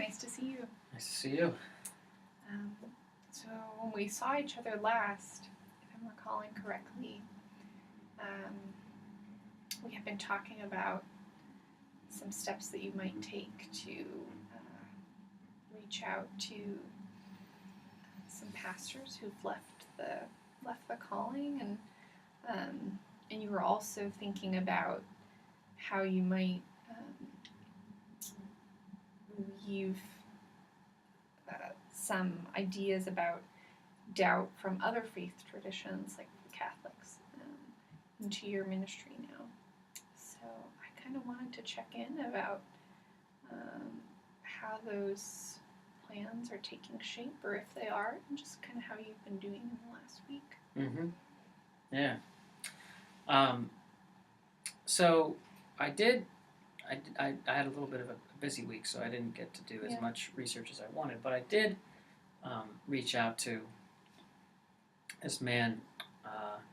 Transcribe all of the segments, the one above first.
Nice to see you. Nice to see you. So when we saw each other last, if I'm recalling correctly, we have been talking about some steps that you might take to reach out to some pastors who've left the calling, and you were also thinking about how you might weave some ideas about doubt from other faith traditions, like Catholics, into your ministry now. So I kind of wanted to check in about how those plans are taking shape, or if they are, and just kind of how you've been doing in the last week. Mm-hmm. Yeah. So I had a little bit of a busy week, so I didn't get to do as much research as I wanted, but I did reach out to this man.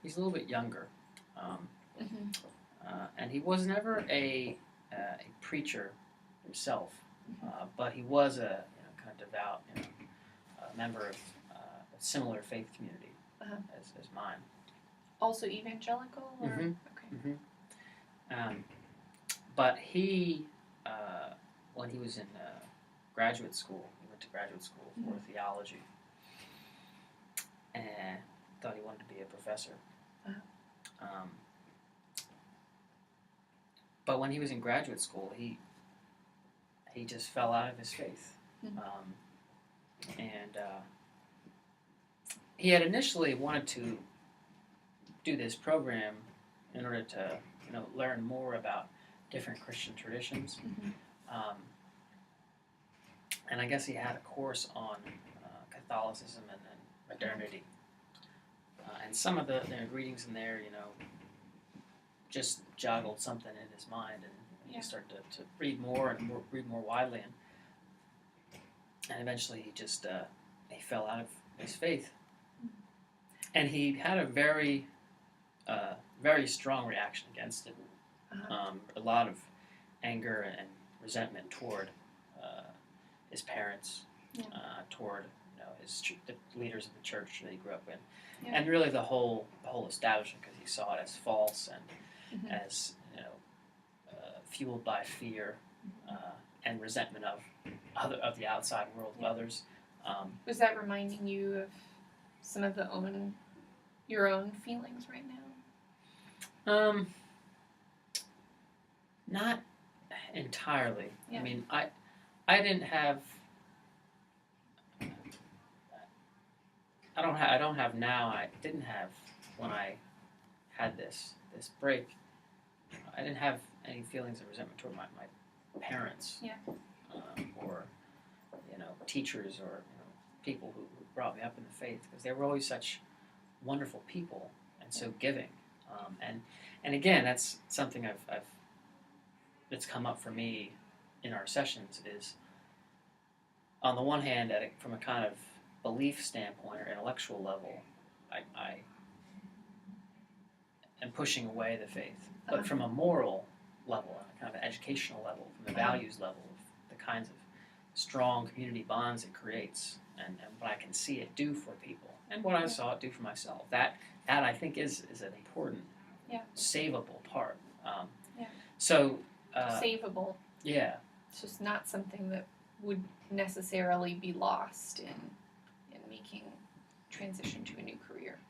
He's a little bit younger, and he was never a preacher himself, but he was a kind of devout member of a similar faith community as mine. Also evangelical? Or? Mm-hmm. Okay. Mm-hmm. But he, when he was in graduate school, he went to graduate school for theology, and thought he wanted to be a professor. But when he was in graduate school, he just fell out of his faith. And he had initially wanted to do this program in order to learn more about different Christian traditions. And I guess he had a course on Catholicism and modernity. And some of the readings in there, just joggled something in his mind, and he started to read more and read more widely, and eventually he just he fell out of his faith. And he had a very very strong reaction against it. A lot of anger and resentment toward his parents, toward the leaders of the church that he grew up in, and really the whole establishment, because he saw it as false and as fueled by fear and resentment of the outside world of others. Was that reminding you of some of your own feelings right now? Not entirely. I mean, I didn't have. I don't have now. I didn't have when I had this break. I didn't have any feelings of resentment toward my parents, or teachers, or people who brought me up in the faith, because they were always such wonderful people and so giving. And again, that's something that's come up for me in our sessions, is on the one hand, from a kind of belief standpoint or intellectual level, I am pushing away the faith. But from a moral level, on a kind of an educational level, from the values level, of the kinds of strong community bonds it creates, and what I can see it do for people, and what I saw it do for myself, that I think is an important, savable part. So savable. Yeah. It's just not something that would necessarily be lost in making transition to a new career.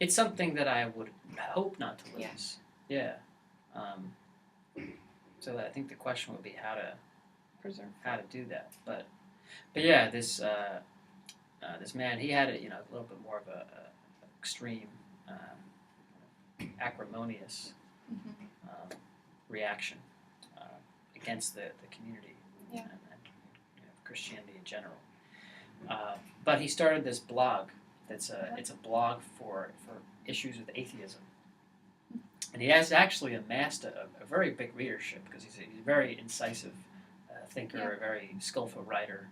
It's something that I would hope not to lose. Yeah. So I think the question would be how to do that. But yeah, this man, he had a little bit more of a extreme, acrimonious reaction against the community and Christianity in general. But he started this blog. It's a blog for issues with atheism, and he has actually amassed a very big readership, because he's a very incisive thinker, a very skillful writer,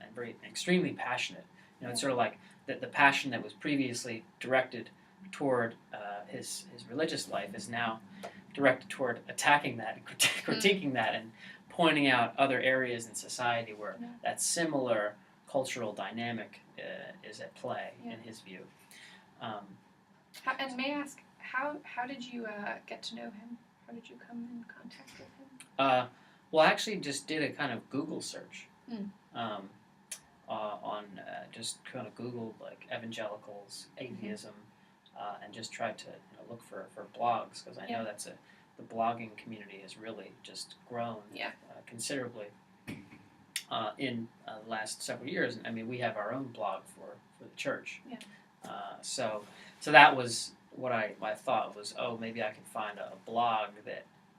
and extremely passionate. It's sort of like the passion that was previously directed toward his religious life is now directed toward attacking that, and critiquing that, and pointing out other areas in society where Yeah. that similar cultural dynamic is at play, Yeah. in his view. And may I ask, how did you get to know him? How did you come in contact with him? Well, I actually just did a kind of Google search on just kind of Googled like evangelicals, atheism, and just tried to look for blogs, because I know the blogging community has really just grown considerably in the last several years. And I mean, we have our own blog for the church. Yeah. So that was what I thought was, oh, maybe I could find a blog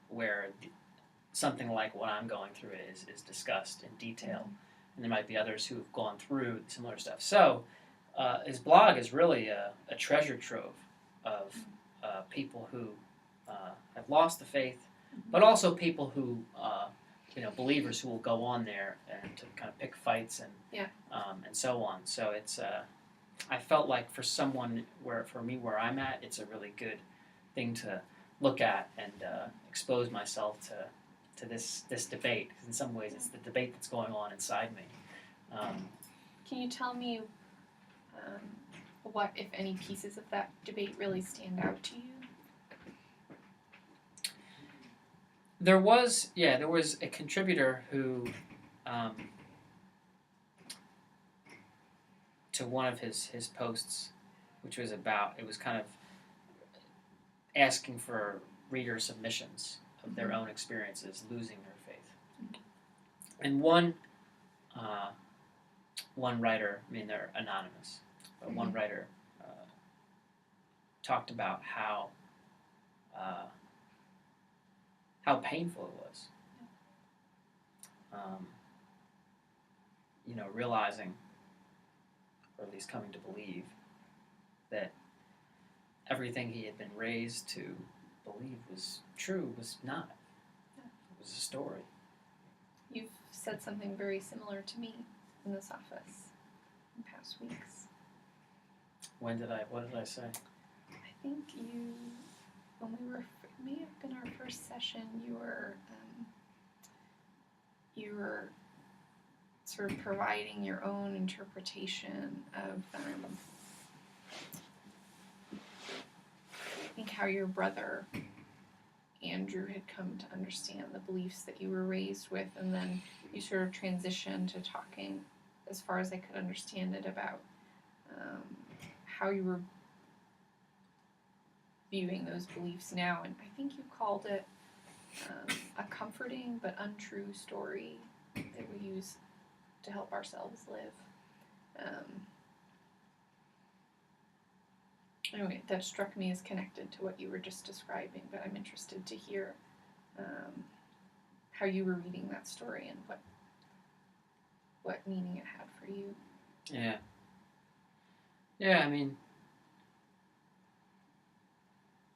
where something like what I'm going through is discussed in detail, and there might be others who have gone through similar stuff. So his blog is really a treasure trove of people who have lost the faith, but also people who believers who will go on there and to kind of pick fights and so on. So it's I felt like for someone where I'm at, it's a really good thing to look at and expose myself to this debate, because in some ways it's the debate that's going on inside me. Can you tell me what, if any, pieces of that debate really stand out to you? There was a contributor who, to one of his posts, which was it was kind of asking for reader submissions of their own experiences losing their faith. And one writer, I mean, they're anonymous, but one writer talked about how painful it was. Realizing, or at least coming to believe, that everything he had been raised to believe was true was not. It was a story. You've said something very similar to me in this office in past weeks. What did I say? I think when we were, it may have been our first session, you were sort of providing your own interpretation of I think how your brother Andrew had come to understand the beliefs that you were raised with, and then you sort of transitioned to talking, as far as I could understand it, about how you were viewing those beliefs now, and I think you called it a comforting but untrue story that we use to help ourselves live. Anyway, that struck me as connected to what you were just describing, but I'm interested to hear how you were reading that story and what meaning it had for you. Yeah. Yeah, I mean,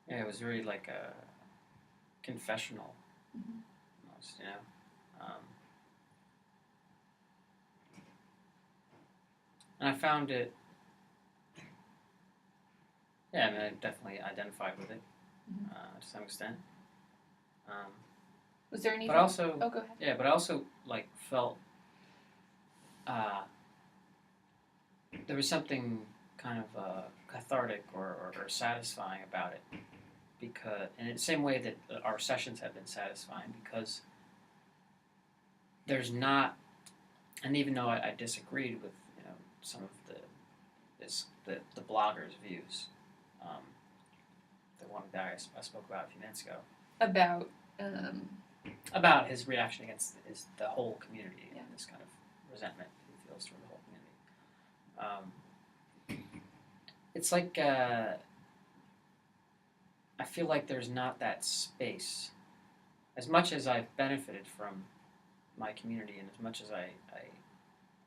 it was very like a confessional, almost, and I found it, I mean, I definitely identified with it to some extent. Was there anything? But also, oh, go ahead. Yeah, but I also felt there was something kind of cathartic or satisfying about it, because in the same way that our sessions have been satisfying, because there's not, and even though I disagreed with some of the blogger's views, the one guy I spoke about a few minutes ago, about his reaction against the whole community and this kind of resentment he feels toward the whole community. It's like I feel like there's not that space. As much as I've benefited from my community, and as much as I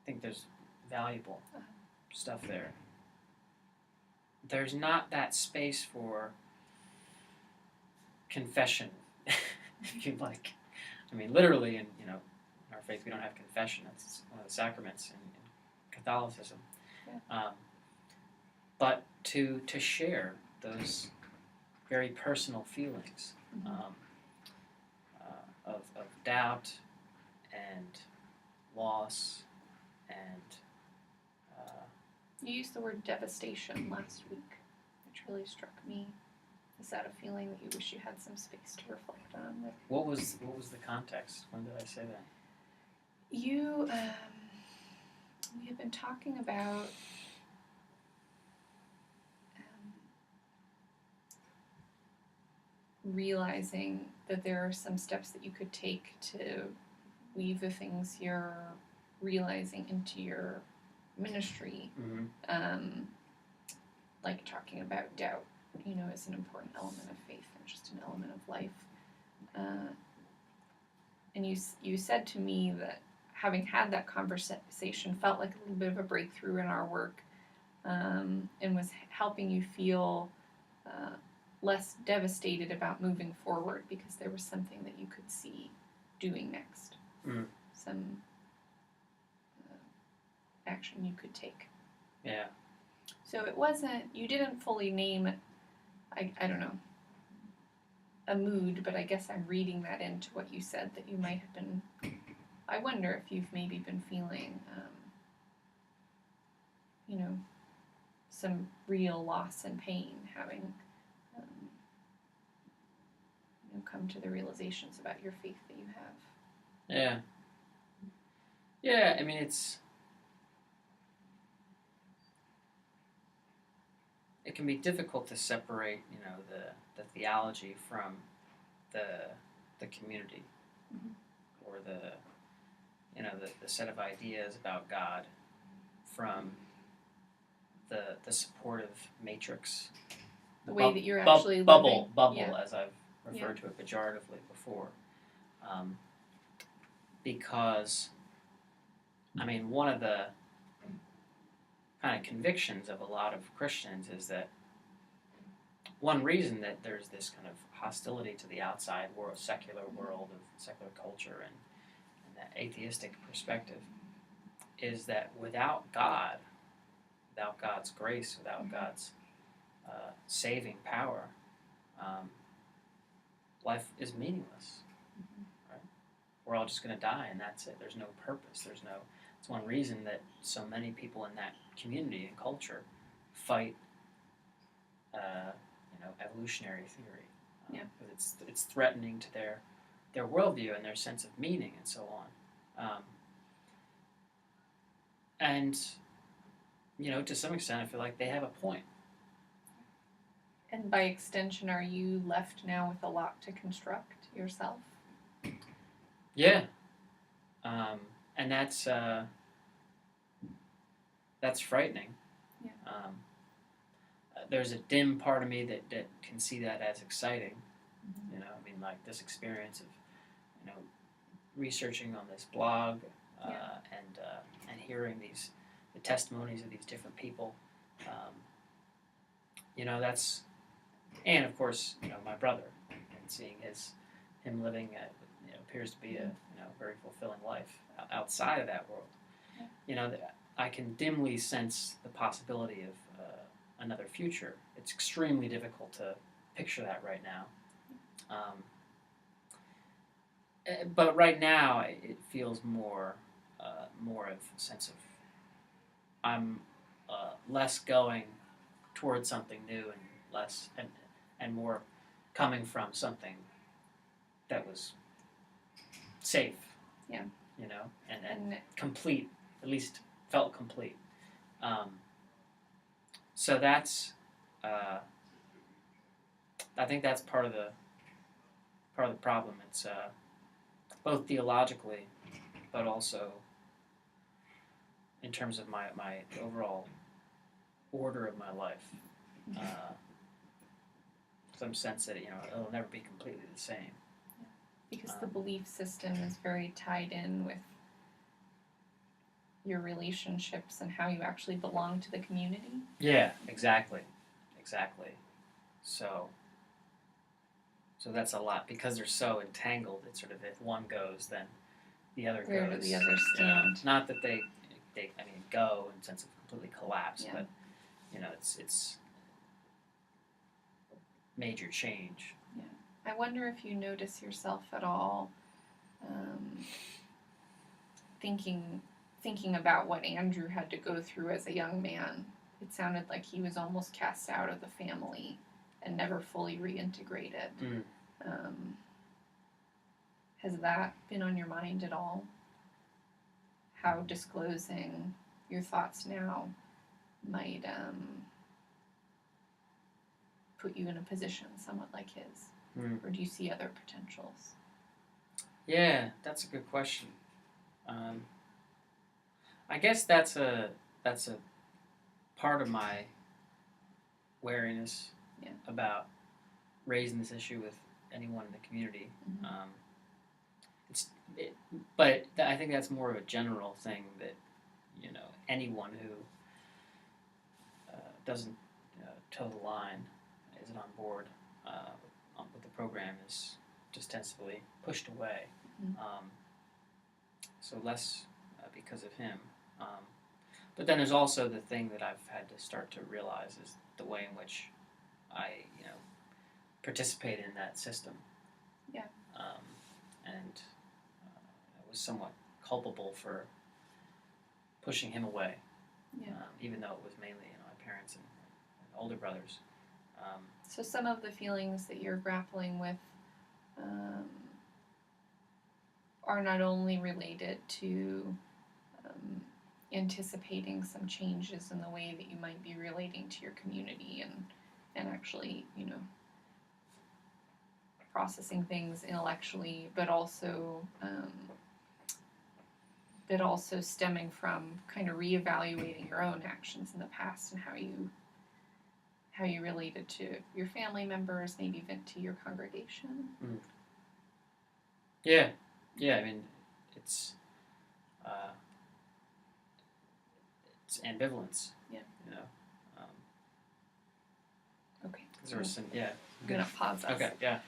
think there's valuable stuff there, there's not that space for confession, if you like. I mean, literally, in our faith, we don't have confession. That's one of the sacraments in Catholicism. Yeah. But to share those very personal feelings of doubt, and loss and You used the word devastation last week, which really struck me. Is that a feeling that you wish you had some space to reflect on? what was the context? When did I say that? You, we have been talking about realizing that there are some steps that you could take to weave the things you're realizing into your ministry, like talking about doubt, is an important element of faith and just an element of life. And you said to me that having had that conversation felt like a little bit of a breakthrough in our work, and was helping you feel less devastated about moving forward because there was something that you could see doing next. Some action you could take. Yeah. So it wasn't, you didn't fully name, I don't know, a mood, but I guess I'm reading that into what you said, that you might have been, I wonder if you've maybe been feeling, some real loss and pain, having come to the realizations about your faith that you have. Yeah. Yeah, I mean, it can be difficult to separate, the theology from the community, or the set of ideas about God from the supportive matrix, the way that you're actually living. Bubble, yeah. as I've referred to it pejoratively before, because I mean, one of the kind of convictions of a lot of Christians is that one reason that there's this kind of hostility to the outside world, secular world of secular culture and that atheistic perspective, is that without God, without God's grace, without God's saving power, life is meaningless. Right? We're all just going to die, and that's it. There's no purpose. It's one reason that so many people in that community and culture fight, evolutionary theory, because it's threatening to their worldview and their sense of meaning and so on. And to some extent, I feel like they have a point. And by extension, are you left now with a lot to construct yourself? Yeah. And that's frightening. Yeah. There's a dim part of me that can see that as exciting. I mean, like this experience of, researching on this blog, and hearing the testimonies of these different people. That's, and of course, my brother, and seeing him living appears to be a very fulfilling life outside of that world. Yeah. I can dimly sense the possibility of another future. It's extremely difficult to picture that right now. But right now, it feels more of a sense of I'm less going towards something new and less and more coming from something that was safe. Yeah. And complete, at least felt complete. So that's, I think that's part of the problem. It's both theologically, but also in terms of my overall order of my life. Some sense that it'll never be completely the same. Because the belief system is very tied in with your relationships and how you actually belong to the community. Yeah, exactly. So that's a lot, because they're so entangled. It's sort of, if one goes, then the other Where goes. do the others stand? Not that they go in the sense of completely collapse, but it's major change. Yeah, I wonder if you notice yourself at all thinking about what Andrew had to go through as a young man, it sounded like he was almost cast out of the family and never fully reintegrated. Has that been on your mind at all? How disclosing your thoughts now might put you in a position somewhat like his? Or do you see other potentials? Yeah, that's a good question. I guess that's a part of my wariness about raising this issue with anyone in the community. Mm-hmm. But I think that's more of a general thing that anyone who doesn't toe the line, isn't on board with the program, is just ostensibly pushed away. Mm-hmm. So less because of him. But then there's also the thing that I've had to start to realize is the way in which I, participate in that system. Yeah. And I was somewhat culpable for pushing him away. Yeah. Even though it was mainly my parents and older brothers. So some of the feelings that you're grappling with are not only related to anticipating some changes in the way that you might be relating to your community and actually, processing things intellectually, but also stemming from kind of reevaluating your own actions in the past and how you related to your family members, maybe even to your congregation. Yeah. I mean, it's ambivalence. Yeah. Okay. There was some. Yeah. I'm gonna pause us. Okay. Yeah.